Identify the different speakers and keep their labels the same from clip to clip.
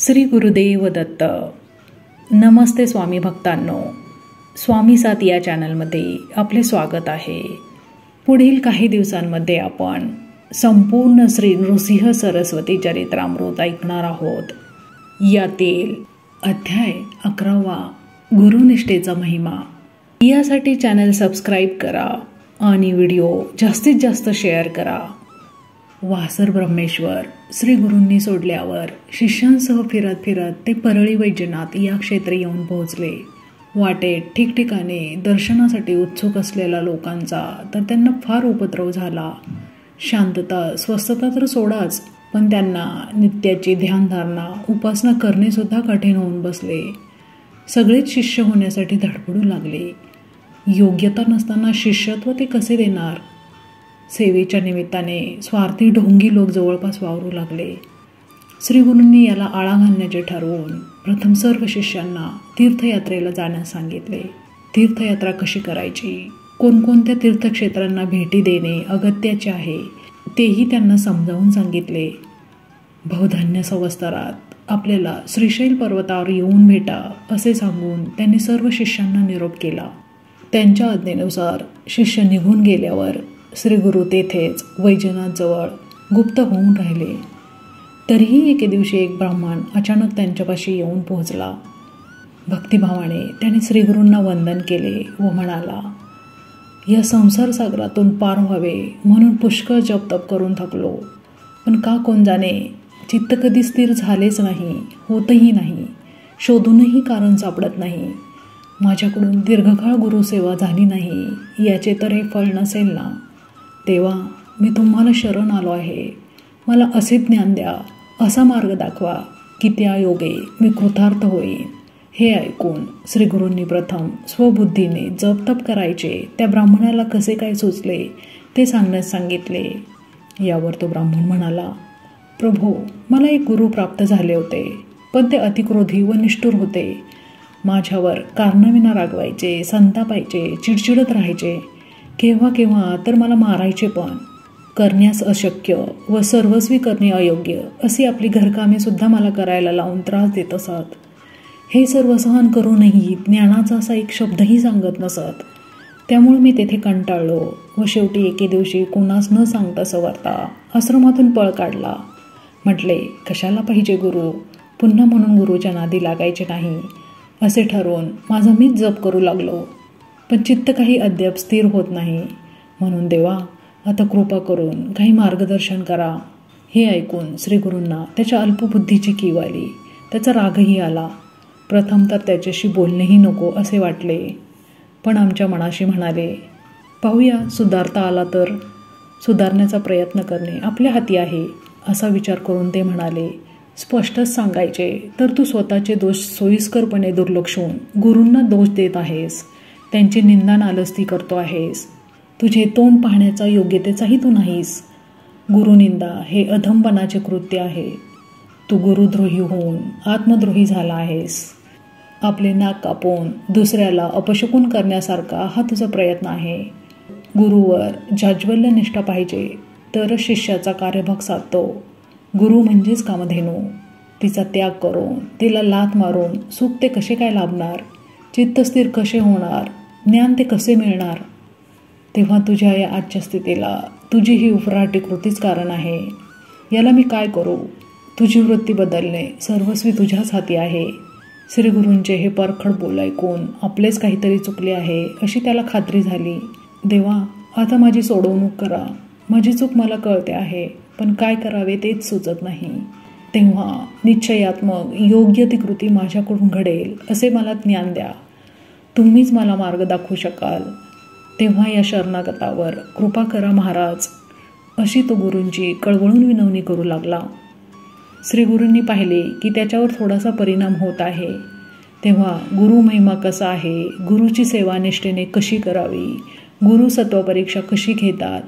Speaker 1: श्री गुरुदेव दत्त. नमस्ते स्वामी भक्तांनो, स्वामी साथ या चॅनलमध्ये आपले स्वागत आहे. पुढील काही दिवसांमध्ये आपण संपूर्ण श्री नृसिंह सरस्वती चरित्रामृत ऐकणार आहोत. यातील अध्याय 11 गुरुनिष्ठेचा महिमा. यासाठी चॅनल सबस्क्राईब करा आणि व्हिडिओ जास्तीत जास्त शेअर करा. वासर ब्रह्मेश्वर श्री गुरूंनी सोडल्यावर शिष्यांसह फिरत फिरत ते परळी वैजनाथ या क्षेत्री येऊन पोहोचले. वाटेत ठिकठिकाणी दर्शनासाठी उत्सुक असलेल्या लोकांचा तर त्यांना फार उपद्रव झाला. शांतता स्वस्थता तर सोडाच, पण त्यांना नित्याची ध्यानधारणा उपासना करणे सुद्धा कठीण होऊन बसले. सगळेच शिष्य होण्यासाठी धडपडू लागले. योग्यता नसताना शिष्यत्व ते कसे देणार? सेवेच्या निमित्ताने स्वार्थी ढोंगी लोक जवळपास वावरू लागले. श्रीगुरूंनी याला आळा घालण्याचे ठरवून प्रथम सर्व शिष्यांना तीर्थयात्रेला जाण्यास सांगितले. तीर्थयात्रा कशी करायची, कोणकोणत्या तीर्थक्षेत्रांना भेटी देणे अगत्याचे आहे तेही त्यांना समजावून सांगितले. बहुधान्य संवत्सरात आपल्याला श्रीशैल पर्वतावर येऊन भेटा असे सांगून त्यांनी सर्व शिष्यांना निरोप केला. त्यांच्या आज्ञेनुसार शिष्य निघून गेल्यावर श्रीगुरू तेथेच वैजनाथजवळ गुप्त होऊन राहिले. तरीही एके दिवशी एक ब्राह्मण अचानक त्यांच्यापाशी येऊन पोहोचला. भक्तिभावाने त्याने श्रीगुरूंना वंदन केले व म्हणाला, या संसार सागरातून पार व्हावे म्हणून पुष्कळ जपतप करून थकलो, पण का कोण जाणे चित्त कधी स्थिर झालेच नाही, होतही नाही, शोधूनही कारण सापडत नाही. माझ्याकडून दीर्घकाळ गुरुसेवा झाली नाही याचे तर हे फळ नसेल ना. देवा, मी तुम्हाला शरण आलो आहे. मला असे ज्ञान द्या, असा मार्ग दाखवा की त्या योगे मी कृतार्थ होईन. हे ऐकून श्रीगुरूंनी प्रथम स्वबुद्धीने जपतप करायचे त्या ब्राह्मणाला कसे काय सुचले ते सांगण्यास सांगितले. यावर तो ब्राह्मण म्हणाला, प्रभो, मला एक गुरु प्राप्त झाले होते, पण ते अतिक्रोधी व निष्ठुर होते. माझ्यावर कारणाविना रागवायचे, संतापायचे, चिडचिडत राहायचे. केव्हा केव्हा तर मला मारायचे पण. करण्यास अशक्य व सर्वस्वी करणे अयोग्य अशी आपली घरकामे सुद्धा मला करायला लावून त्रास देत असत. हे सर्व सहन करूनही ज्ञानाचा असा एक शब्दही सांगत नसत. त्यामुळे मी तेथे कंटाळलो व शेवटी एके दिवशी कोणास न सांगता सवरता आश्रमातून पळ काढला. म्हटले, कशाला पाहिजे गुरु, पुन्हा म्हणून गुरुच्या नादी लागायचे नाही असे ठरवून माझा मीच जप करू लागलो. पण चित्त काही अद्याप स्थिर होत नाही. म्हणून देवा, आता कृपा करून काही मार्गदर्शन करा. हे ऐकून श्रीगुरूंना त्याच्या अल्पबुद्धीची कीव आली. त्याचा रागही आला. प्रथम तर त्याच्याशी बोलणेही नको असे वाटले, पण आमच्या मनाशी म्हणाले, पाहूया, सुधारता आला तर. सुधारण्याचा प्रयत्न करणे आपल्या हाती आहे असा विचार करून ते म्हणाले, स्पष्टच सांगायचे तर तू स्वतःचे दोष सोयीस्करपणे दुर्लक्षून गुरूंना दोष देत आहेस. त्यांची निंदा नालस्ती करतो आहेस. तुझे तोंड पाहण्याचा योग्यतेचाही तू नाहीस. गुरुनिंदा हे अधमपणाचे कृत्य आहे. तू गुरुद्रोही होऊन आत्मद्रोही झाला आहेस. आपले नाक कापून दुसऱ्याला अपशकुन करण्यासारखा हा तुझा प्रयत्न आहे. गुरुवर जाज्वल्य निष्ठा पाहिजे तरच शिष्याचा कार्यभाग साधतो. गुरु म्हणजेच कामधेनू. तिचा त्याग करून तिला लाथ मारून सुख ते कसे काय लाभणार? चित्त स्थिर कसे होणार? ज्ञान ते कसे मिळणार? तेव्हा तुझ्या या आजच्या स्थितीला तुझी ही उफराटी कृतीच कारण आहे. याला मी काय करू? तुझी वृत्ती बदलणे सर्वस्वी तुझ्याच हाती आहे. श्रीगुरूंचे हे परखड बोल ऐकून आपलेच काहीतरी चुकले आहे अशी त्याला खात्री झाली. देवा, आता माझी सोडवणूक करा. माझी चूक मला कळते आहे, पण काय करावे तेच सुचत नाही. तेव्हा निश्चयात्मक योग्य ती कृती माझ्याकडून घडेल असे मला ज्ञान द्या. तुम्हीच मला मार्ग दाखवू शकाल. तेव्हा या शरणागतावर कृपा करा महाराज, अशी तो गुरूंची कळवळून विनवणी करू लागला. श्रीगुरूंनी पाहिले की त्याच्यावर थोडासा परिणाम होत आहे. तेव्हा गुरु महिमा कसा आहे, गुरुची सेवा निष्ठेने कशी करावी, गुरु सत्वपरीक्षा कशी घेतात,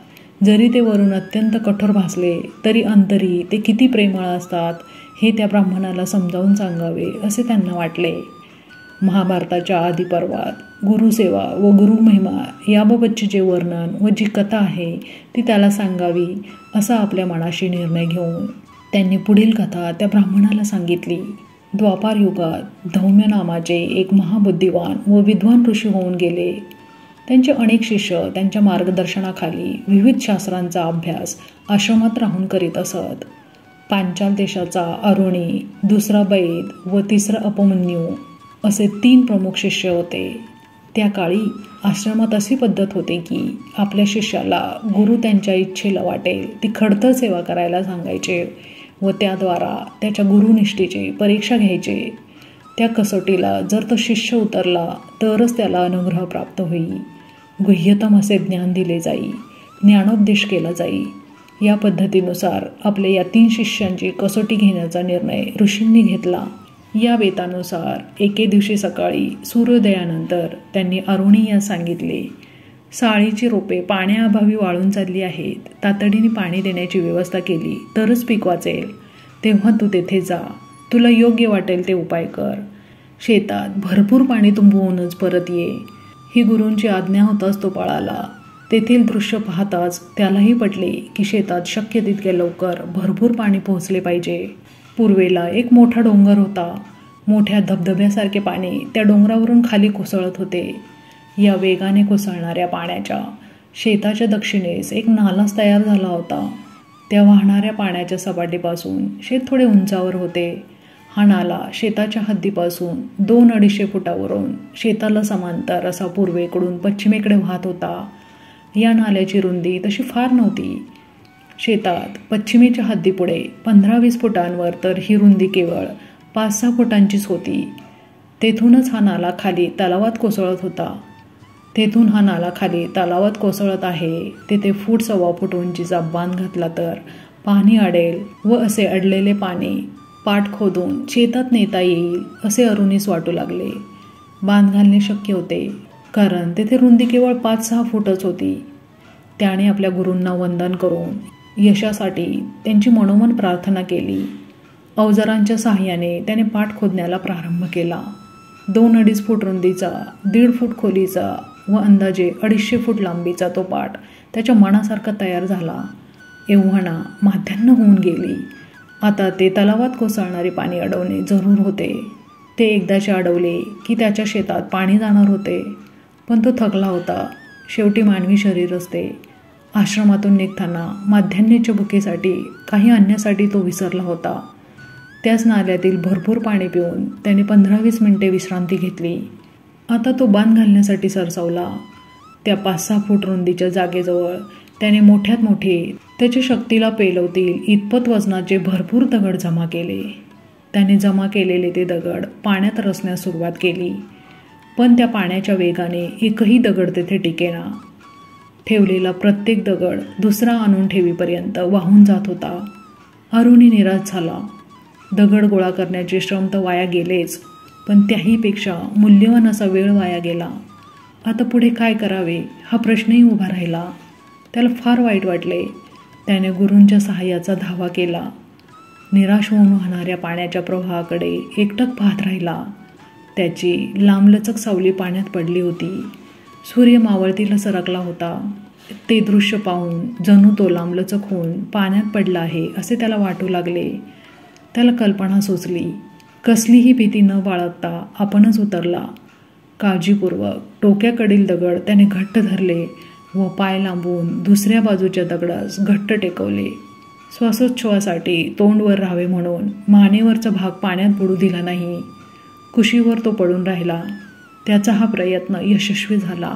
Speaker 1: जरी ते वरून अत्यंत कठोर भासले तरी अंतरी ते किती प्रेमळ असतात हे त्या ब्राह्मणाला समजावून सांगावे असे त्यांना वाटले. महाभारताच्या आदी पर्वात गुरुसेवा व गुरुमहिमा याबाबतचे जे वर्णन व जी कथा आहे ती त्याला सांगावी असा आपल्या मनाशी निर्णय घेऊन त्यांनी पुढील कथा त्या ब्राह्मणाला सांगितली. द्वापार युगात धौम्य नावाचे एक महाबुद्धिवान व विद्वान ऋषी होऊन गेले. त्यांचे अनेक शिष्य त्यांच्या मार्गदर्शनाखाली विविध शास्त्रांचा अभ्यास आश्रमात राहून करीत असत. पांचाल देशाचा अरुणी, दुसरा बैद व तिसरा अपमन्यू असे 3 प्रमुख शिष्य होते. त्या काळी आश्रमात अशी पद्धत होती की आपल्या शिष्याला गुरु त्यांच्या इच्छेला वाटेल ती खडतर सेवा करायला सांगायचे व त्याद्वारा त्याच्या गुरुनिष्ठेची परीक्षा घ्यायचे. त्या कसोटीला जर तो शिष्य उतरला तरच त्याला अनुग्रह प्राप्त होईल. गुह्यतम असे ज्ञान दिले जाई, ज्ञानोपदेश केला जाई. या पद्धतीनुसार आपल्या या 3 शिष्यांची कसोटी घेण्याचा निर्णय ऋषींनी घेतला. या बेतानुसार एके दिवशी सकाळी सूर्योदयानंतर त्यांनी अरुणी यास सांगितले, साळीची रोपे पाण्याअभावी वाळून चालली आहेत. तातडीने पाणी देण्याची व्यवस्था केली तरच पीक वाचेल. तेव्हा तू तेथे जा, तुला योग्य वाटेल ते उपाय कर. शेतात भरपूर पाणी तुंबवूनच परत ये. ही गुरूंची आज्ञा होताच तो पळाला. तेथील दृश्य पाहताच त्यालाही पटले की शेतात शक्य तितके लवकर भरपूर पाणी पोहोचले पाहिजे. पूर्वेला एक मोठा डोंगर होता. मोठ्या धबधब्यासारखे पाणी त्या डोंगरावरून खाली कोसळत होते. या वेगाने कोसळणाऱ्या पाण्याच्या शेताच्या दक्षिणेस एक नालाच तयार झाला होता. त्या वाहणाऱ्या पाण्याच्या सपाटीपासून शेत थोडे उंचावर होते. हा नाला शेताच्या हद्दीपासून 200-250 फुटावरून शेताला समांतर असा पूर्वेकडून पश्चिमेकडे वाहत होता. या नाल्याची रुंदी तशी फार नव्हती. शेतात पश्चिमेच्या हद्दीपुढे 15-20 फुटांवर तर ही रुंदी केवळ 5-6 फुटांचीच होती. तेथूनच हा नाला खाली तलावात कोसळत होता. तेथून हा नाला खाली तलावात कोसळत आहे. तेथे 1.25 फूट उंचीचा बांध घातला तर पाणी अडेल व असे अडलेले पाणी पाट खोदून शेतात नेता येईल असे अरुणीस वाटू लागले. बांध घालणे शक्य होते कारण तेथे रुंदी केवळ 5-6 फूटच होती. त्याने आपल्या गुरूंना वंदन करून यशासाठी त्यांची मनोमन प्रार्थना केली. अवजारांच्या साहाय्याने त्याने पाट खोदण्याला प्रारंभ केला. 2-2.5 फूट रुंदीचा, 1.5 फूट खोलीचा व अंदाजे 250 फूट लांबीचा तो पाट त्याच्या मनासारखा तयार झाला. एव्हाना माध्यान्ह होऊन गेली. आता ते तलावात कोसळणारे पाणी अडवणे जरूर होते. ते एकदाचे अडवले की त्याच्या शेतात पाणी जाणार होते. पण तो थकला होता. शेवटी मानवी शरीर असते. आश्रमातून निघताना माध्यान्हाच्या भुकेसाठी काही आणण्यासाठी तो विसरला होता. त्याच नाल्यातील भरपूर पाणी पिऊन त्याने 15-20 मिनिटे विश्रांती घेतली. आता तो बांध घालण्यासाठी सरसावला. त्या 5-6 फूट रुंदीच्या जागेजवळ त्याने मोठ्यात मोठे त्याच्या शक्तीला पेलवतील इतपत वजनाचे भरपूर दगड जमा केले. त्याने जमा केलेले ते दगड पाण्यात रचण्यास सुरुवात केली. पण त्या पाण्याच्या वेगाने एकही दगड तेथे टिकेना. ठेवलेला प्रत्येक दगड दुसरा आणून ठेवीपर्यंत वाहून जात होता. अरुणी निराश झाला. दगड गोळा करण्याचे श्रम तर वाया गेलेच, पण त्याहीपेक्षा मूल्यवान असा वेळ वाया गेला. आता पुढे काय करावे हा प्रश्नही उभा राहिला. त्याला फार वाईट वाटले. त्याने गुरूंच्या सहाय्याचा धावा केला. निराश होऊन वाहणाऱ्या पाण्याच्या प्रवाहाकडे एकटक पाहत राहिला. त्याची लांबलचक सावली पाण्यात पडली होती. सूर्य मावळतीला सरकला होता. ते दृश्य पाहून जणू तो लांबलचक होऊन पाण्यात पडला आहे असे त्याला वाटू लागले. त्याला कल्पना सुचली. कसलीही भीती न बाळगता आपणच उतरला. काळजीपूर्वक टोक्याकडील दगड त्याने घट्ट धरले व पाय लांबून दुसऱ्या बाजूच्या दगडास घट्ट टेकवले. श्वासोच्छवासाठी तोंड वर राहावे म्हणून मानेवरचा भाग पाण्यात बुडू दिला नाही. कुशीवर तो पडून राहिला. त्याचा हा प्रयत्न यशस्वी झाला.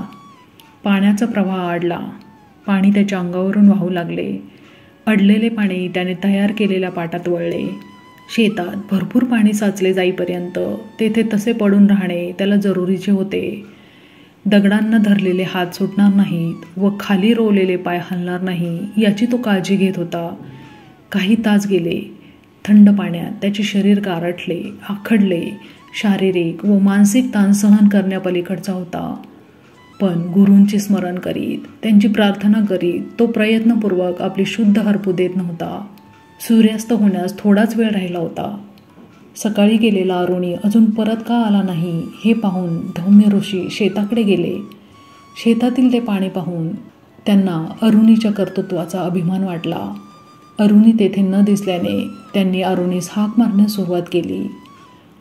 Speaker 1: पाण्याचा प्रवाह अडला. पाणी त्याच्या अंगावरून वाहू लागले. अडलेले पाणी त्याने तयार केलेल्या पाटात वळले. शेतात भरपूर पाणी साचले जाईपर्यंत तेथे तसे पडून राहणे त्याला जरुरीचे होते. दगडांना धरलेले हात सुटणार नाहीत व खाली रोवलेले पाय हलणार नाही याची तो काळजी घेत होता. काही तास गेले. थंड पाण्यात त्याचे शरीर गारठले, आखडले. शारीरिक व मानसिक ताण सहन करण्यापलीकडचा होता. पण गुरूंचे स्मरण करीत, त्यांची प्रार्थना करीत तो प्रयत्नपूर्वक आपली शुद्ध हरपू देत नव्हता. सूर्यास्त होण्यास थोडाच वेळ राहिला होता. सकाळी गेलेला अरुणी अजून परत का आला नाही हे पाहून धौम्य ऋषी शेताकडे गेले. शेतातील ते पाणी पाहून त्यांना अरुणीच्या कर्तृत्वाचा अभिमान वाटला. अरुणी तेथे न दिसल्याने त्यांनी अरुणीस हाक मारण्यास सुरुवात केली.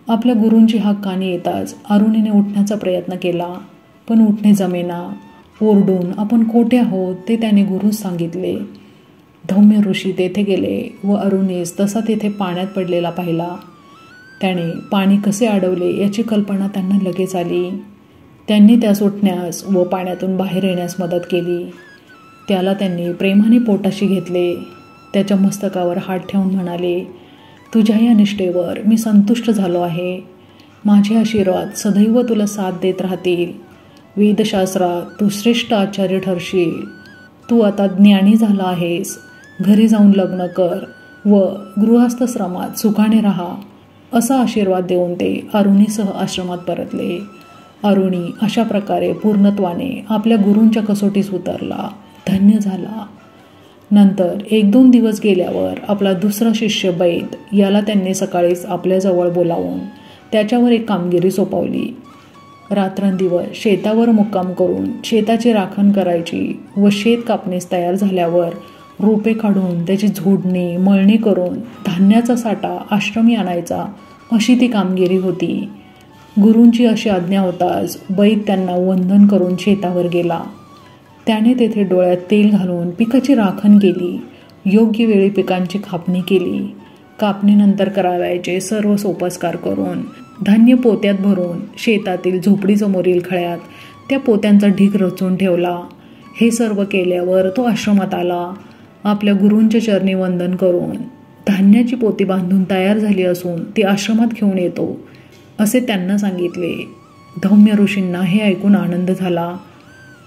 Speaker 1: आपल्या गुरूंची हाक कानी येताच अरुणीने उठण्याचा प्रयत्न केला, पण उठणे जमेना. ओरडून आपण कोठे आहोत ते त्याने गुरूस सांगितले. धौम्य ऋषी तेथे गेले व अरुणीस तसा तेथे पाण्यात पडलेला पाहिला. त्याने पाणी कसे अडवले याची कल्पना त्यांना लगेच आली. त्यांनी त्यास उठण्यास व पाण्यातून बाहेर येण्यास मदत केली. त्याला त्यांनी प्रेमाने पोटाशी घेतले. त्याच्या मस्तकावर हात ठेवून म्हणाले, तुझ्या या निष्ठेवर मी संतुष्ट झालो आहे. माझे आशीर्वाद सदैव तुला साथ देत राहतील. वेदशास्त्रात तू श्रेष्ठ आचार्य ठरशील. तू आता ज्ञानी झाला आहेस. घरी जाऊन लग्न कर व गृहस्थाश्रमात सुखाने राहा, असा आशीर्वाद देऊन ते अरुणीसह आश्रमात परतले. अरुणी अशा प्रकारे पूर्णत्वाने आपल्या गुरूंच्या कसोटीस उतरला, धन्य झाला. नंतर 1-2 दिवस गेल्यावर आपला दुसरा शिष्य बैद याला त्यांनी सकाळीच आपल्याजवळ बोलावून त्याच्यावर एक कामगिरी सोपवली. रात्रंदिवस शेतावर मुक्काम करून शेताची राखण करायची व शेत कापणीस तयार झाल्यावर रोपे काढून त्याची झोडणी मळणी करून धान्याचा साठा आश्रमी आणायचा, अशी ती कामगिरी होती. गुरूंची अशी आज्ञा होताच बैद त्यांना वंदन करून शेतावर गेला. त्याने तेथे डोळ्यात तेल घालून पिकाची राखण केली. योग्य वेळी पिकांची कापणी केली. कापणीनंतर करावयाचे सर्व सोपस्कार करून धान्य पोत्यात भरून शेतातील झोपडीसमोरील खळ्यात त्या पोत्यांचा ढीग रचून ठेवला. हे सर्व केल्यावर तो आश्रमात आला. आपल्या गुरूंच्या चरणी वंदन करून धान्याची पोती बांधून तयार झाली असून ती आश्रमात घेऊन येतो, असे त्यांना सांगितले. धौम्य ऋषींना हे ऐकून आनंद झाला.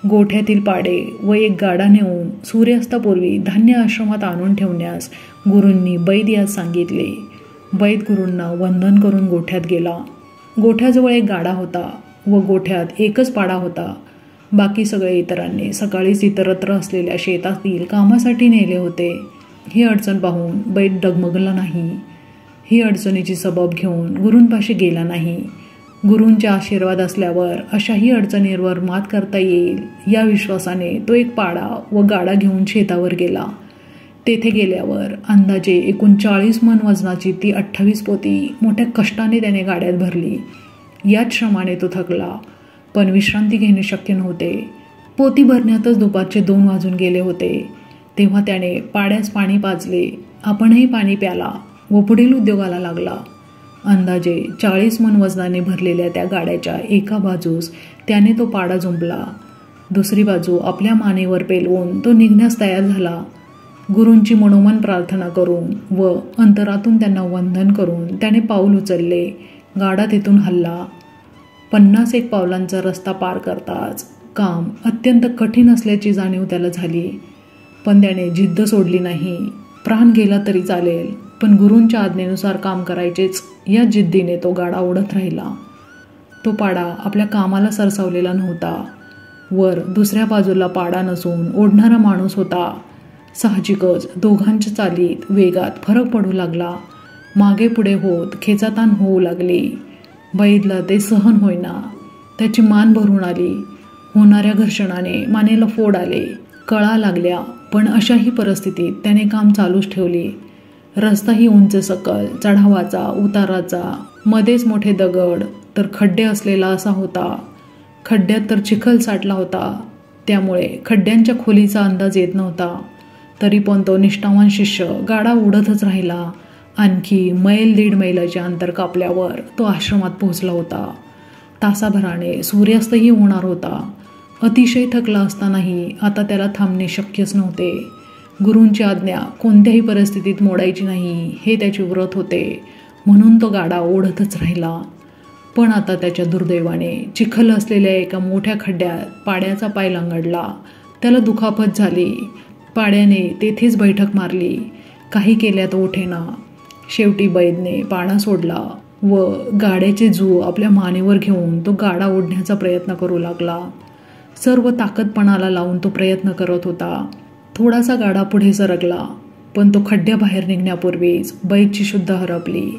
Speaker 1: गोठ्यातील पाडे व एक गाडा नेऊन सूर्यास्तापूर्वी धान्य आश्रमात आणून ठेवण्यास गुरूंनी बैद यास सांगितले. बैद गुरूंना वंदन करून गोठ्यात गेला. गोठ्याजवळ एक गाडा होता व गोठ्यात एकच पाडा होता. बाकी सगळे इतरांनी सकाळीच इतरत्र असलेल्या शेतातील कामासाठी नेले होते. ही अडचण पाहून बैद डगमगला नाही. ही अडचणीची सबब घेऊन गुरूंपाशी गेला नाही. गुरूंचे आशीर्वाद असल्यावर अशाही अडचणींवर मात करता येईल या विश्वासाने तो एक पाडा व गाडा घेऊन शेतावर गेला. तेथे गेल्यावर अंदाजे एकूण 40 मन वजनाची ती 28 पोती मोठ्या कष्टाने त्याने गाड्यात भरली. याच श्रमाने तो थकला, पण विश्रांती घेणे शक्य नव्हते. पोती भरण्यातच दुपारचे 2 वाजून गेले होते. तेव्हा त्याने पाड्यास पाणी पाजले. आपणही पाणी प्याला व पुढील उद्योगाला लागला. अंदाजे 40 मन वजनाने भरलेल्या त्या गाड्याच्या एका बाजूस त्याने तो पाडा जुंपला. दुसरी बाजू आपल्या मानेवर पेलवून तो निघण्यास तयार झाला. गुरूंची मनोमन प्रार्थना करून व अंतरातून त्यांना वंदन करून त्याने पाऊल उचलले. गाडा तेथून हलला. 50-1 पावलांचा रस्ता पार करताच काम अत्यंत कठीण असल्याची जाणीव त्याला झाली. पण त्याने जिद्द सोडली नाही. प्राण गेला तरी चालेल, पण गुरूंच्या आज्ञेनुसार काम करायचेच या जिद्दीने तो गाडा ओढत राहिला. तो पाडा आपल्या कामाला सरसावलेला नव्हता. वर दुसऱ्या बाजूला पाडा नसून ओढणारा माणूस होता. साहजिकच दोघांच्या चालीत वेगात फरक पडू लागला. मागे पुढे होत खेचाताण होऊ लागली. बैदला ते सहन होईना. त्याची मान भरून आली. होणाऱ्या घर्षणाने मानेला फोड आले, कळा लागल्या. पण अशाही परिस्थितीत त्याने काम चालूच ठेवले. रस्ताही उंच सकल, चढावाचा, उताराचा, मध्येच मोठे दगड तर खड्डे असलेला असा होता. खड्ड्यात तर चिखल साठला होता, त्यामुळे खड्ड्यांच्या खोलीचा अंदाज येत नव्हता. तरी पण तो निष्ठावान शिष्य गाडा उडतच राहिला. आणखी 1-1.5 मैलाचे अंतर कापल्यावर तो आश्रमात पोहोचला होता. तासाभराने सूर्यास्तही होणार होता. अतिशय थकला असतानाही आता त्याला थांबणे शक्यच नव्हते. गुरूंची आज्ञा कोणत्याही परिस्थितीत मोडायची नाही हे त्याचे व्रत होते, म्हणून तो गाडा ओढतच राहिला. पण आता त्याच्या दुर्दैवाने चिखल असलेल्या एका मोठ्या खड्ड्यात पाड्याचा पाय लंगडला. त्याला दुखापत झाली. पाड्याने तेथेच बैठक मारली. काही केल्यात ओठेना. शेवटी बैदने पाळणा सोडला व गाड्याचे जू आपल्या मानेवर घेऊन तो गाडा ओढण्याचा प्रयत्न करू लागला. सर्व ताकदपणाला लावून तो प्रयत्न करत होता. थोडासा गाडा पुढे सरकला, पण तो खड्ड्याबाहेर निघण्यापूर्वीच बैदची शुद्ध हरपली.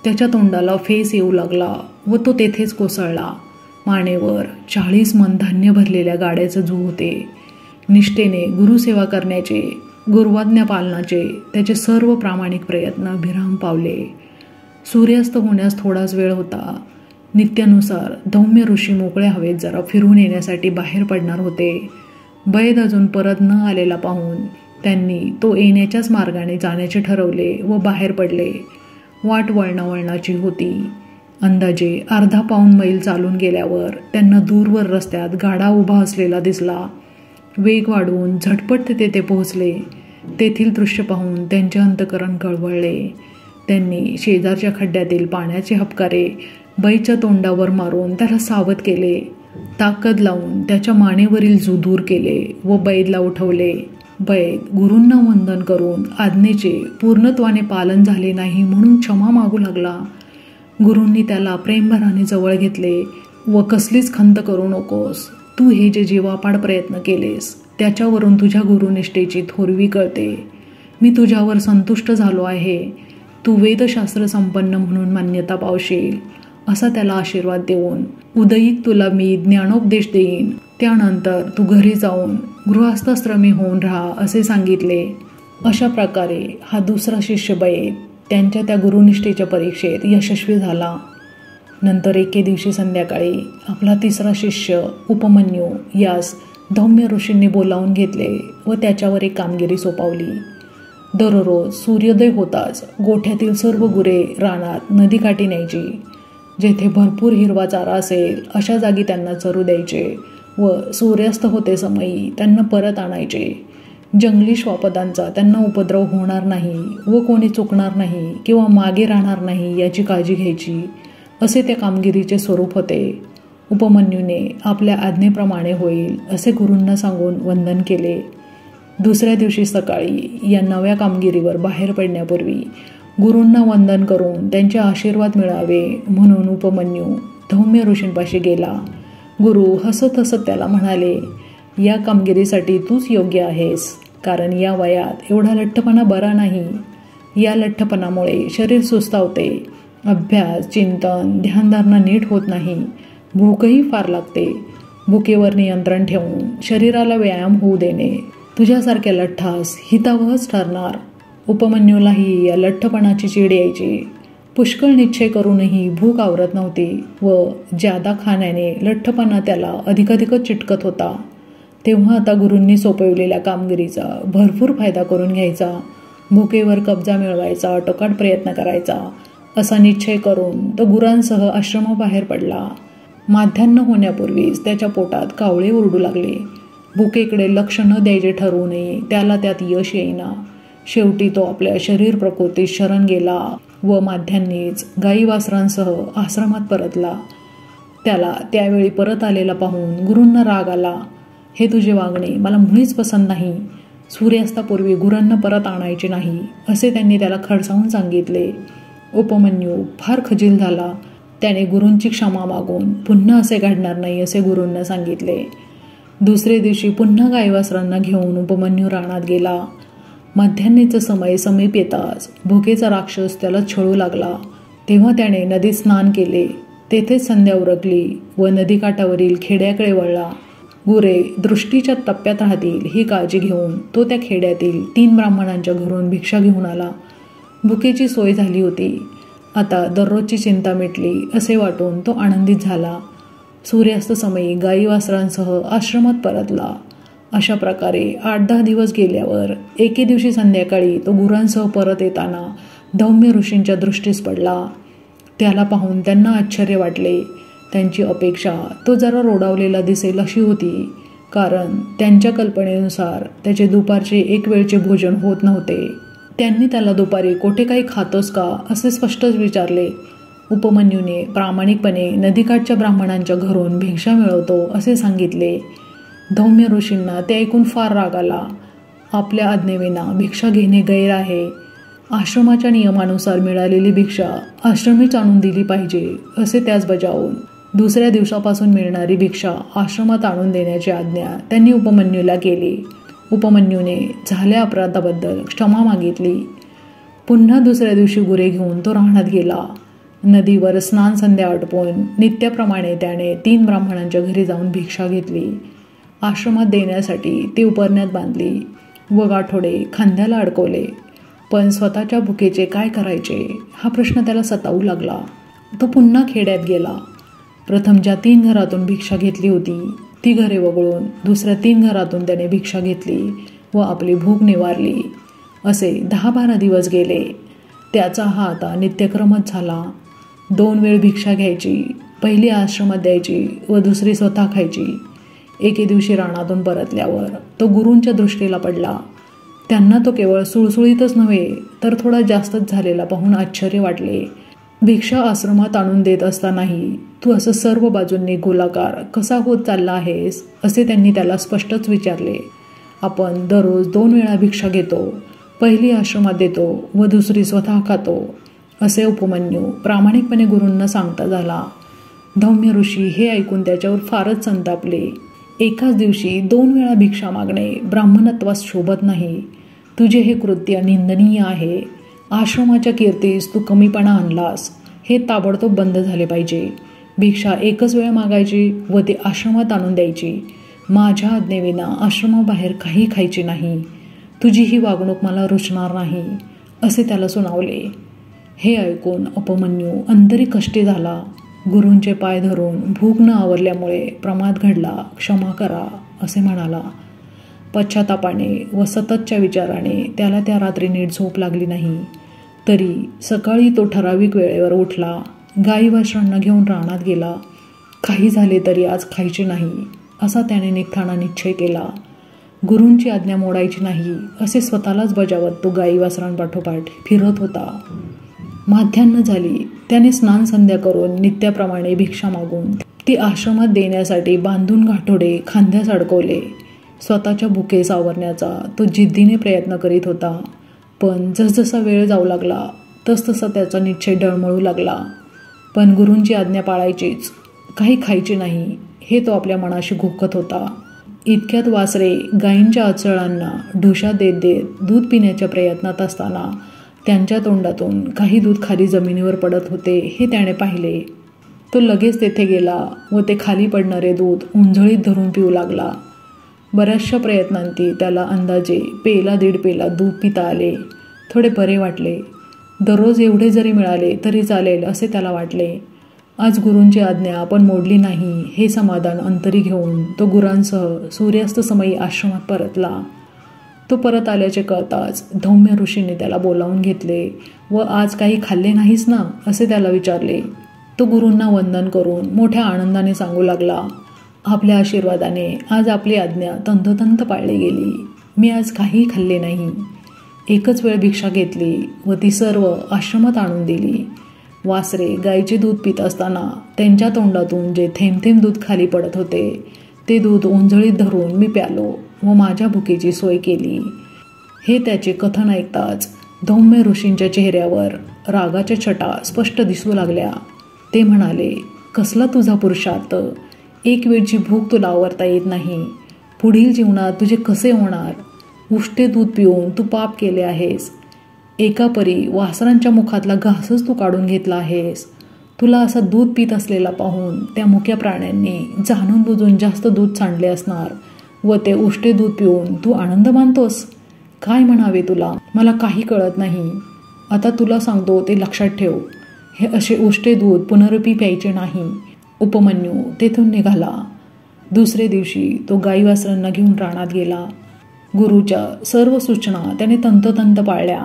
Speaker 1: त्याच्या तोंडाला फेस येऊ लागला व तो तेथेच कोसळला. मानेवर 40 मन धान्य भरलेल्या गाड्याचे जू होते. निष्ठेने गुरुसेवा करण्याचे गुरुवाज्ञा पालनाचे त्याचे सर्व प्रामाणिक प्रयत्न विराम पावले. सूर्यास्त होण्यास थोडाच वेळ होता. नित्यानुसार धौम्य ऋषी मोकळ्या हवेत जरा फिरून येण्यासाठी बाहेर पडणार होते. बैद अजून परत न आलेला पाहून त्यांनी तो येण्याच्याच मार्गाने जाण्याचे ठरवले व बाहेर पडले. वाट वळणावळणाची होती. अंदाजे अर्धा पाऊण मैल चालून गेल्यावर त्यांना दूरवर रस्त्यात गाडा उभा असलेला दिसला. वेग वाढवून झटपट ते तेथे पोहोचले. तेथील दृश्य पाहून त्यांचे अंतःकरण कळवळले. त्यांनी शेजारच्या खड्ड्यातील पाण्याचे हबकारे बैच्या तोंडावर मारून त्याला सावध केले. ताकद लावून त्याच्या मानेवरील जू दूर केले व बैदला उठवले. बैद गुरूंना वंदन करून आज्ञेचे पूर्णत्वाने पालन झाले नाही म्हणून क्षमा मागू लागला. गुरूंनी त्याला प्रेमभराने जवळ घेतले व कसलीच खंत करू नकोस. तू हे जे जीवापाड प्रयत्न केलेस त्याच्यावरून तुझ्या गुरुनिष्ठेची थोरवी कळते. मी तुझ्यावर संतुष्ट झालो आहे. तू वेदशास्त्र संपन्न म्हणून मान्यता पावशील असा त्याला आशीर्वाद देऊन उदयिक तुला मी ज्ञानोपदेश देईन. त्यानंतर तू घरी जाऊन गृहस्थाश्रमी होऊन राहा असे सांगितले. अशा प्रकारे हा दुसरा शिष्य बैद त्यांच्या त्या गुरुनिष्ठेच्या परीक्षेत यशस्वी झाला. नंतर एके दिवशी संध्याकाळी आपला तिसरा शिष्य उपमन्यू यास धौम्य ऋषींनी बोलावून घेतले व त्याच्यावर एक कामगिरी सोपवली. दररोज सूर्योदय होताच गोठ्यातील सर्व गुरे रानात नदीकाठी न्यायची. जेथे भरपूर हिरवा चारा असेल अशा जागी त्यांना चरू द्यायचे व सूर्यास्त होते समयी त्यांना परत आणायचे. जंगली श्वापदांचा त्यांना उपद्रव होणार नाही व कोणी चुकणार नाही किंवा मागे राहणार नाही याची काळजी घ्यायची असे त्या कामगिरीचे स्वरूप होते. उपमन्यूने आपल्या आज्ञेप्रमाणे होईल असे गुरूंना सांगून वंदन केले. दुसऱ्या दिवशी सकाळी या नव्या कामगिरीवर बाहेर पडण्यापूर्वी गुरूंना वंदन करून त्यांचे आशीर्वाद मिळावे म्हणून उपमन्यू धौम्य ऋषींपाशी गेला. गुरु हसत हसत त्याला म्हणाले, या कामगिरीसाठी तूच योग्य आहेस, कारण या वयात एवढा लठ्ठपणा बरा नाही. या लठ्ठपणामुळे शरीर सुस्तावते, अभ्यास चिंतन ध्यानधारणा नीट होत नाही, भूकही फार लागते. भुकेवर नियंत्रण ठेवून शरीराला व्यायाम होऊ देणे तुझ्यासारख्या लठ्ठास हितावहच ठरणार. उपमन्यूलाही या लठ्ठपणाची चीड यायची. पुष्कळ निश्चय करूनही भूक आवरत नव्हती व जादा खाण्याने लठ्ठपणा त्याला अधिकाधिकच चिटकत होता. तेव्हा आता गुरूंनी सोपवलेल्या कामगिरीचा भरपूर फायदा करून घ्यायचा, भुकेवर कब्जा मिळवायचा, टोकाट प्रयत्न करायचा असा निश्चय करून तो गुरांसह आश्रमाबाहेर पडला. माध्यान्ह होण्यापूर्वीच त्याच्या पोटात कावळे ओरडू लागले. भुकेकडे लक्ष न द्यायचे ठरवूनही त्याला त्यात यश येईना. शेवटी तो आपल्या शरीर प्रकृतीत शरण गेला व माध्यान्नीच गाई वासरांसह आश्रमात परतला. त्याला त्यावेळी परत आलेला पाहून गुरूंना राग आला. हे तुझे वागणे मला मुळीच पसंत नाही. सूर्यास्तापूर्वी गुरांना परत आणायचे नाही असे त्यांनी त्याला खडसावून सांगितले. उपमन्यू फार खजील झाला. त्याने गुरूंची क्षमा मागून पुन्हा असे घडणार नाही असे गुरूंना सांगितले. दुसरे दिवशी पुन्हा गाईवासरांना घेऊन उपमन्यू रानात गेला. माध्यान्हीचा समय समीप येताच भुकेचा राक्षस त्याला छळू लागला. तेव्हा त्याने नदीत स्नान केले. तेथेच संध्या उरकली व नदीकाठावरील खेड्याकडे वळला. गुरे दृष्टीच्या टप्प्यात राहतील ही काळजी घेऊन तो त्या खेड्यातील 3 ब्राह्मणांच्या घरून भिक्षा घेऊन आला. भुकेची सोय झाली होती. आता दररोजची चिंता मिटली असे वाटून तो आनंदित झाला. सूर्यास्त समयी गाई वासरांसह आश्रमात परतला. अशा प्रकारे 8-10 दिवस गेल्यावर एके दिवशी संध्याकाळी तो गुरांसह परत येताना धौम्य ऋषींच्या दृष्टीस पडला. त्याला पाहून त्यांना आश्चर्य वाटले. त्यांची अपेक्षा तो जरा रोडावलेला दिसेल अशी होती, कारण त्यांच्या कल्पनेनुसार त्याचे दुपारचे एक वेळचे भोजन होत नव्हते. त्यांनी त्याला दुपारी कोठे काही खातोस का असे स्पष्टच विचारले. उपमन्यूने प्रामाणिकपणे नदीकाठच्या ब्राह्मणांच्या घरून भिक्षा मिळवतो असे सांगितले. धौम्य ऋषींना ते ऐकून फार राग आला. आपल्या आज्ञेविना भिक्षा घेणे गैर आहे. आश्रमाच्या नियमानुसार मिळालेली भिक्षा आश्रमीच आणून दिली पाहिजे असे त्यास बजावून दुसऱ्या दिवसापासून मिळणारी भिक्षा आश्रमात आणून देण्याची आज्ञा त्यांनी उपमन्यूला केली. उपमन्यूने झाल्या अपराधाबद्दल क्षमा मागितली. पुन्हा दुसऱ्या दिवशी गुरे घेऊन तो रानात गेला. नदीवर स्नान संध्या आटपून नित्याप्रमाणे त्याने 3 ब्राह्मणांच्या घरी जाऊन भिक्षा घेतली. आश्रमात देण्यासाठी ती उपरण्यात बांधली. व गाठोडे खांद्याला अडकवले. पण स्वतःच्या भुकेचे काय करायचे हा प्रश्न त्याला सतावू लागला. तो पुन्हा खेड्यात गेला. प्रथम ज्या 3 घरातून भिक्षा घेतली होती ती घरे वगळून दुसऱ्या 3 घरातून त्याने भिक्षा घेतली व आपली भूक निवारली. असे 10-12 दिवस गेले. त्याचा हा आता नित्यक्रमच झाला. 2 वेळ भिक्षा घ्यायची, पहिली आश्रमात द्यायची व दुसरी स्वतः खायची. एके दिवशी रानातून परतल्यावर तो गुरूंच्या दृष्टीला पडला. त्यांना तो केवळ सुळसुळीतच नव्हे तर थोडा जास्तच झालेला पाहून आश्चर्य वाटले. भिक्षा आश्रमात आणून देत असतानाही तू असं सर्व बाजूंनी गोलाकार कसा होत चालला आहेस असे त्यांनी त्याला स्पष्टच विचारले. आपण दररोज 2 वेळा भिक्षा घेतो, पहिली आश्रमात देतो व दुसरी स्वतः खातो असे उपमन्यू प्रामाणिकपणे गुरूंना सांगता झाला. धौम्य ऋषी हे ऐकून त्याच्यावर फारच संतापले. एकाच दिवशी 2 वेळा भिक्षा मागणे ब्राह्मणत्वास शोभत नाही. तुझे हे कृत्य निंदनीय आहे. आश्रमाच्या कीर्तीस तू कमीपणा आणलास. हे ताबडतोब बंद झाले पाहिजे. भिक्षा एकच वेळ मागायची व ती आश्रमात आणून द्यायची. माझ्या आज्ञेविना आश्रमाबाहेर काही खायचे नाही. तुझी ही वागणूक मला रुचणार नाही असे त्याला सुनावले. हे ऐकून उपमन्यू अंतरी कष्टी झाला. गुरूंचे पाय धरून भूक न आवरल्यामुळे प्रमाद घडला, क्षमा करा असे म्हणाला. पश्चातापाने व सततच्या विचाराने त्याला त्या रात्री नीट झोप लागली नाही. तरी सकाळी तो ठराविक वेळेवर उठला. गाई वासरांना घेऊन रानात गेला. काही झाले तरी आज खायचे नाही असा त्याने निघताना निश्चय केला. गुरूंची आज्ञा मोडायची नाही असे स्वतःलाच बजावत तो गाई वासरांपाठोपाठ फिरत होता. माध्यान्ह झाली. त्याने स्नान संध्या करून नित्याप्रमाणे भिक्षा मागून ती आश्रमात देण्यासाठी बांधून गाठोडे खांद्यास अडकवले. स्वतःच्या भुकेस आवरण्याचा तो जिद्दीने प्रयत्न करीत होता. पण जसजसा वेळ जाऊ लागला तसतसा त्याचा निश्चय डळमळू लागला. पण गुरूंची आज्ञा पाळायचीच, काही खायचे नाही हे तो आपल्या मनाशी घोकत होता. इतक्यात वासरे गायींच्या आचळांना ढुशा देत देत दूध पिण्याच्या प्रयत्नात असताना त्यांच्या तोंडातून काही दूध खाली जमिनीवर पडत होते हे त्याने पाहिले. तो लगेच तेथे गेला व ते खाली पडणारे दूध उंजळीत धरून पिऊ लागला. बऱ्याचशा प्रयत्नांती त्याला अंदाजे 1.5 पेला दूध पिता आले. थोडे बरे वाटले. दररोज एवढे जरी मिळाले तरी चालेल असे त्याला वाटले. आज गुरूंची आज्ञा आपण मोडली नाही हे समाधान अंतरी घेऊन तो गुरांसह सूर्यास्त समयी आश्रमात परतला. तो परत आल्याचे कळताच धौम्य ऋषींनी त्याला बोलावून घेतले व आज काही खाल्ले नाहीस ना असे त्याला विचारले. तो गुरूंना वंदन करून मोठ्या आनंदाने सांगू लागला, आपल्या आशीर्वादाने आज आपली आज्ञा तंतोतंत पाळली गेली. मी आज काही खाल्ले नाही. एकच वेळ भिक्षा घेतली व ती सर्व आश्रमात आणून दिली. वासरे गायीचे दूध पित असताना त्यांच्या तोंडातून जे थेंब थेंब दूध खाली पडत होते ते दूध ओंजळीत धरून मी प्यालो व माझ्या भुकेची सोय केली. हे त्याचे कथन ऐकताच धौम्य ऋषींच्या चेहऱ्यावर रागाच्या छटा स्पष्ट दिसू लागल्या. ते म्हणाले, कसला तुझा पुरुषार्थ. एक वेळची भूक तुला आवरता येत नाही. पुढील जीवनात तुझे कसे होणार. उष्टे दूध पिऊन तू पाप केले आहेस. एका परी वासरांच्या मुखातला घासच तू काढून घेतला आहेस. तुला असं दूध पित असलेला पाहून त्या मुक्या प्राण्यांनी जाणून बुजून जास्त दूध सांडले असणार व ते उष्टे दूध पिऊन तू आनंद मानतोस. काय म्हणावे तुला, मला काही कळत नाही. आता तुला सांगतो ते लक्षात ठेव. हे असे उष्टे दूध पुनरपी प्यायचे नाही. उपमन्यू तेथून निघाला. दुसरे दिवशी तो गाई वासरांना घेऊन रानात गेला. गुरूच्या सर्व सूचना त्याने तंतोतंत पाळल्या.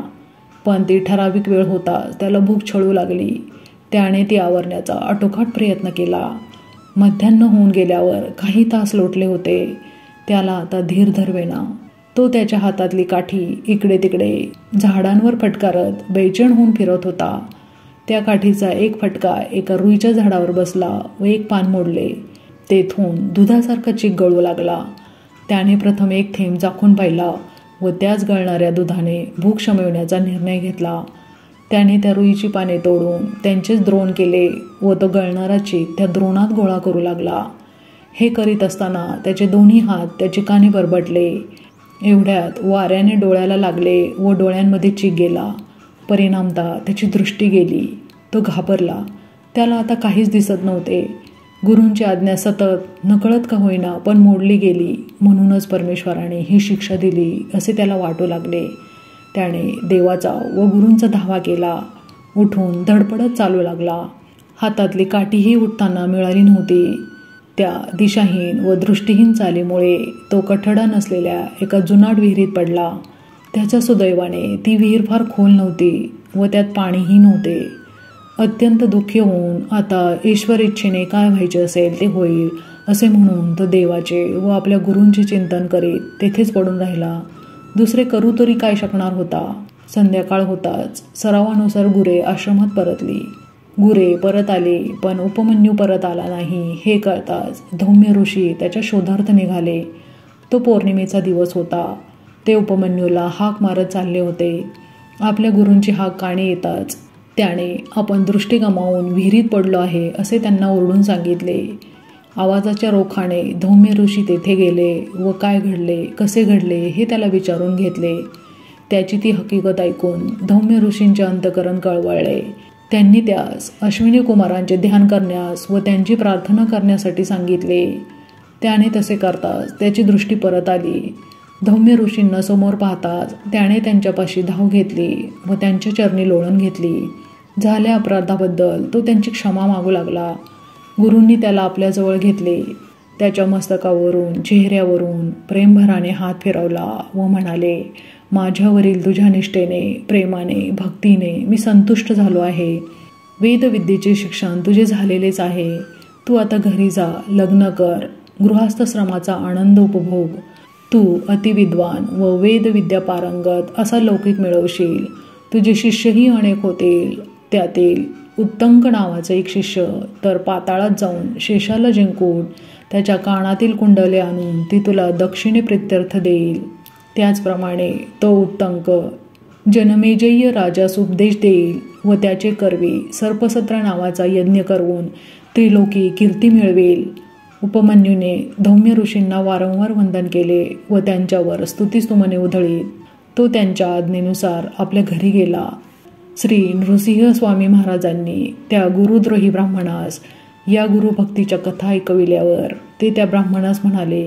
Speaker 1: पण ती ठराविक वेळ होताच त्याला भूक छळू लागली. त्याने ती आवरण्याचा आटोकाट प्रयत्न केला. मध्यान्ह होऊन गेल्यावर काही तास लोटले होते. त्याला आता धीर धरवेना. तो त्याच्या हातातली काठी इकडे तिकडे झाडांवर फटकारत बेचैन होऊन फिरत होता. त्या काठीचा एक फटका एका रुईच्या झाडावर बसला व एक पान मोडले. तेथून दुधासारखा चीक गळू लागला. त्याने प्रथम एक थेंब चाखून पाहिला व त्याच गळणाऱ्या दुधाने भूक शमविण्याचा निर्णय घेतला. त्याने त्या रुईची पाने तोडून त्यांचेच द्रोण केले व तो गळणारा चीक त्या द्रोणात गोळा करू लागला. हे करीत असताना त्याचे दोन्ही हात त्या चिकाने बरबटले. एवढ्यात वाऱ्याने डोळ्याला लागले व डोळ्यांमध्ये चीक गेला. परिणामतः त्याची दृष्टी गेली. तो घाबरला. त्याला आता काहीच दिसत नव्हते. गुरूंची आज्ञा सतत नकळत का होईना पण मोडली गेली, म्हणूनच परमेश्वराने ही शिक्षा दिली असे त्याला वाटू लागले. त्याने देवाचा व गुरूंचा धावा केला. उठून धडपडत चालू लागला. हातातली काठीही उठताना मिळाली नव्हती. त्या दिशाहीन व दृष्टीहीन चालीमुळे तो कठडा नसलेल्या एका जुनाट विहिरीत पडला. त्याच्या सुदैवाने ती विहीर फार खोल नव्हती व त्यात पाणीही नव्हते. अत्यंत दुःखी होऊन आता ईश्वर इच्छेने काय व्हायचे असेल ते होईल असे म्हणून तो देवाचे व आपल्या गुरूंचे चिंतन करीत तेथेच पडून राहिला. दुसरे करू तरी काय शकणार होता. संध्याकाळ होताच सरावानुसार गुरे आश्रमात परतली. गुरे परत आले पण उपमन्यू परत आला नाही हे कळताच धौम्य ऋषी त्याच्या शोधार्थ निघाले. तो पौर्णिमेचा दिवस होता. ते उपमन्यूला हाक मारत चालले होते. आपल्या गुरूंची हाक कानी येताच त्याने आपण दृष्टी गमावून विहिरीत पडलो आहे असे त्यांना ओरडून सांगितले. आवाजाच्या रोखाने धौम्य ऋषी तेथे गेले व काय घडले कसे घडले हे त्याला विचारून घेतले. त्याची ती हकीकत ऐकून धौम्य ऋषींचे अंतःकरण कळवळले. त्यांनी त्यास अश्विनी कुमारांचे ध्यान करण्यास व त्यांची प्रार्थना करण्यासाठी सांगितले. त्याने तसे करताच त्याची दृष्टी परत आली. धौम्य ऋषींना समोर पाहताच त्याने त्यांच्यापाशी धाव घेतली व त्यांच्या चरणी लोळण घेतली. झाल्या अपराधाबद्दल तो त्यांची क्षमा मागू लागला. गुरूंनी त्याला आपल्याजवळ घेतले. त्याच्या मस्तकावरून चेहऱ्यावरून प्रेमभराने हात फिरवला व म्हणाले, माझ्यावरील तुझ्या निष्ठेने प्रेमाने भक्तीने मी संतुष्ट झालो आहे. वेदविद्येचे शिक्षण तुझे झालेलेच आहे. तू आता घरी जा, लग्न कर, गृहस्थश्रमाचा आनंद उपभोग. तू अतिविद्वान व वेदविद्या पारंगत असा लौकिक मिळवशील. तुझे शिष्यही अनेक होतील. त्यातील उत्तंक नावाचा एक शिष्य तर पाताळात जाऊन शेषाला जिंकून त्याच्या कानातील कुंडले आणून ती तुला दक्षिणे प्रित्यर्थ देईल. त्याचप्रमाणे तो उत्तंक जनमेजयी राजास उपदेश देईल व त्याचे करवी सर्पसत्र नावाचा यज्ञ करून त्रिलोकी कीर्ती मिळवेल. उपमन्यूने धौम्य ऋषींना वारंवार वंदन केले व त्यांच्यावर स्तुतिस्तुमने उधळीत तो त्यांच्या आज्ञेनुसार आपल्या घरी गेला. श्री नृसिंह स्वामी महाराजांनी त्या गुरुद्रोही ब्राह्मणास या गुरुभक्तीच्या कथा ऐकविल्यावर ते त्या ब्राह्मणास म्हणाले,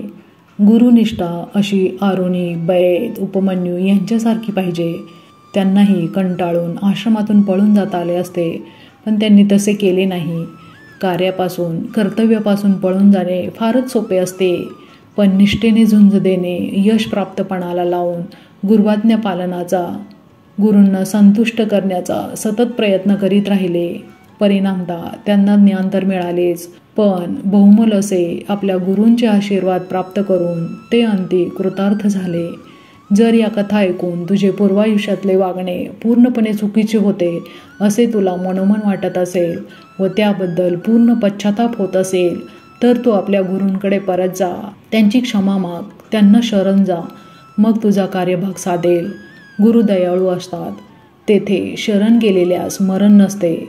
Speaker 1: गुरुनिष्ठा अशी आरुणी बैद उपमन्यू यांच्यासारखी पाहिजे. त्यांनाही कंटाळून आश्रमातून पळून जाता आले असते, पण त्यांनी तसे केले नाही. कार्यापासून कर्तव्यापासून पळून जाणे फारच सोपे असते, पण निष्ठेने झुंज देणे यश प्राप्तपणाला लावून गुरुआज्ञा पालनाचा गुरूंना संतुष्ट करण्याचा सतत प्रयत्न करीत राहिले. परिणामतः त्यांना ज्ञान तर मिळालेच, पण बहुमोल असे आपल्या गुरूंचे आशीर्वाद प्राप्त करून ते अंती कृतार्थ झाले. जर या कथा ऐकून तुझे पूर्वायुष्यातले वागणे पूर्णपणे चुकीचे होते असे तुला मनोमन वाटत असेल व त्याबद्दल पूर्ण पश्चाताप होत असेल तर तू आपल्या गुरूंकडे परत जा, त्यांची क्षमा माग, त्यांना शरण जा, मग तुझा कार्यभाग साधेल. गुरु दयाळू असतात. तेथे शरण गेलेल्यास मरण नसते.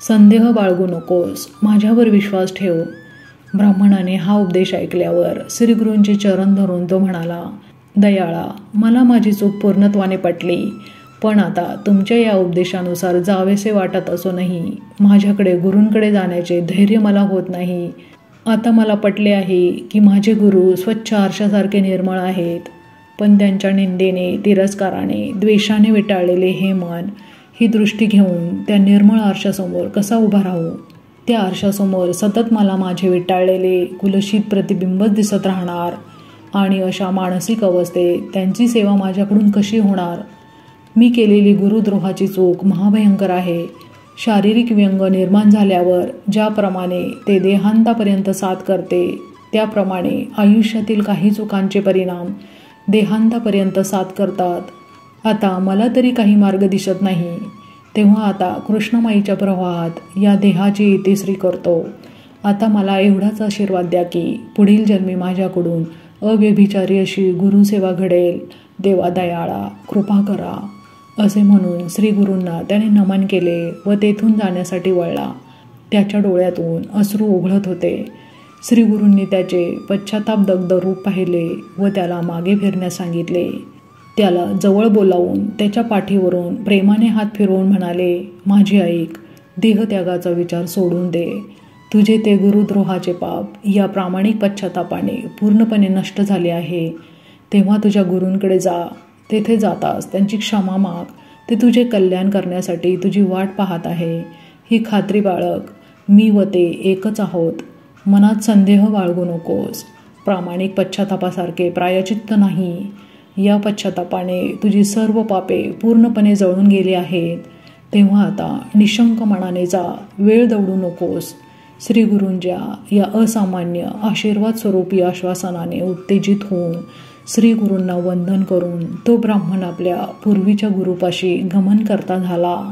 Speaker 1: संदेह बाळगू नकोस, माझ्यावर विश्वास ठेव. ब्राह्मणाने हा उपदेश ऐकल्यावर श्रीगुरूंचे चरण धरून तो म्हणाला, दयाळा, मला माझी चूक पूर्णत्वाने पटली, पण आता तुमच्या या उपदेशानुसार जावेसे वाटत असूनही माझ्याकडे गुरूंकडे जाण्याचे धैर्य मला होत नाही. आता मला पटले आहे की माझे गुरु स्वच्छ आरशासारखे निर्मळ आहेत, पण त्यांच्या निंदेने, तिरस्काराने, द्वेषाने विटाळलेले हे मन, ही दृष्टी घेऊन त्या निर्मळ आरशासमोर कसा उभा राहू? त्या आरशासमोर सतत मला माझे विटाळलेले कुलशीत प्रतिबिंबच दिसत राहणार आणि अशा मानसिक अवस्थेत त्यांची सेवा माझ्याकडून कशी होणार? मी केलेली गुरुद्रोहाची चूक महाभयंकर आहे. शारीरिक व्यंग निर्माण झाल्यावर ज्याप्रमाणे ते देहांतापर्यंत साथ करते, त्याप्रमाणे आयुष्यातील काही चुकांचे परिणाम देहांतापर्यंत साथ करतात. आता मला तरी काही मार्ग दिसत नाही, तेव्हा आता कृष्णमाईच्या प्रवाहात या देहाची इतिश्री करतो. आता मला एवढाच आशीर्वाद द्या की पुढील जन्मी माझ्याकडून अव्यभिचारी अशी गुरुसेवा घडेल. देवा दयाळा, कृपा करा. असे म्हणून श्रीगुरूंना त्याने नमन केले व तेथून जाण्यासाठी वळला. त्याच्या डोळ्यातून अश्रू ओघळत होते. श्रीगुरूंनी त्याचे पश्चातापदग्ध रूप पाहिले व त्याला मागे फिरण्यास सांगितले. त्याला जवळ बोलावून त्याच्या पाठीवरून प्रेमाने हात फिरवून म्हणाले, माझी ऐक, देहत्यागाचा विचार सोडून दे. तुझे ते गुरुद्रोहाचे पाप या प्रामाणिक पश्चातापाने पूर्णपणे नष्ट झाले आहे, तेव्हा तुझ्या गुरूंकडे जा. तेथे जातास त्यांची क्षमा माग. ते तुझे कल्याण करण्यासाठी तुझी वाट पाहत आहे. ही खात्री बाळग, मी व ते एकच आहोत. मनात संदेह बाळगू नकोस. प्रामाणिक पश्चातापासारखे प्रायचित्त नाही. या पश्चातापाने तुझी सर्व पापे पूर्णपणे जळून गेली आहेत. तेव्हा आता निशंक मनाने जा. वेळ दवडू नकोस. श्री गुरूंच्या या असामान्य आशीर्वाद स्वरूपी आश्वासनाने उत्तेजित होऊन श्री गुरूंना वंदन करून तो ब्राह्मण आपल्या पूर्वीच्या गुरुपाशी गमन करता झाला.